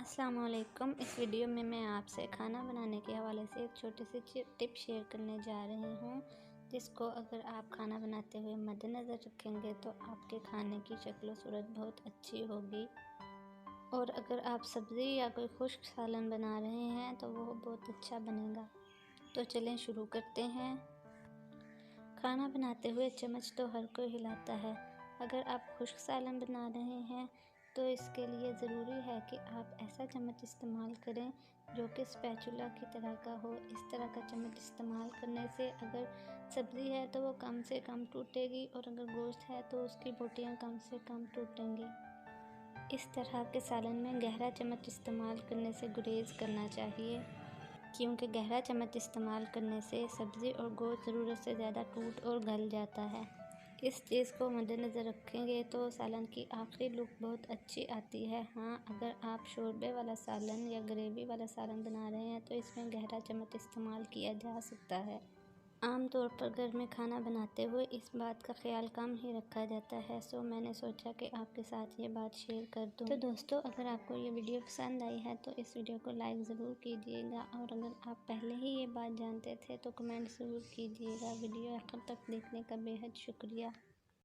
अस्सलाम वालेकुम। इस वीडियो में मैं आपसे खाना बनाने के हवाले से एक छोटी सी टिप शेयर करने जा रही हूँ, जिसको अगर आप खाना बनाते हुए मद्देनज़र रखेंगे तो आपके खाने की शक्ल व सूरत बहुत अच्छी होगी। और अगर आप सब्ज़ी या कोई खुश्क सालन बना रहे हैं तो वो बहुत अच्छा बनेगा। तो चलें शुरू करते हैं। खाना बनाते हुए चम्मच तो हर कोई हिलाता है। अगर आप खुश्क सालन बना रहे हैं तो इसके लिए ज़रूरी है कि आप ऐसा चम्मच इस्तेमाल करें जो कि स्पैचुला की तरह का हो। इस तरह का चम्मच इस्तेमाल करने से अगर सब्ज़ी है तो वो कम से कम टूटेगी और अगर गोश्त है तो उसकी बोटियां कम से कम टूटेंगी। इस तरह के सालन में गहरा चम्मच इस्तेमाल करने से गुरेज करना चाहिए, क्योंकि गहरा चम्मच इस्तेमाल करने से सब्ज़ी और गोश्त ज़रूरत से ज़्यादा टूट और गल जाता है। इस चीज़ को मद्देनज़र रखेंगे तो सालन की आखिरी लुक बहुत अच्छी आती है। हाँ, अगर आप शोरबे वाला सालन या ग्रेवी वाला सालन बना रहे हैं तो इसमें गहरा चम्मच इस्तेमाल किया जा सकता है। आमतौर पर घर में खाना बनाते हुए इस बात का ख्याल कम ही रखा जाता है, सो मैंने सोचा कि आपके साथ ये बात शेयर कर दूं। तो दोस्तों, अगर आपको ये वीडियो पसंद आई है तो इस वीडियो को लाइक ज़रूर कीजिएगा, और अगर आप पहले ही ये बात जानते थे तो कमेंट ज़रूर कीजिएगा। वीडियो आखिर तक देखने का बेहद शुक्रिया।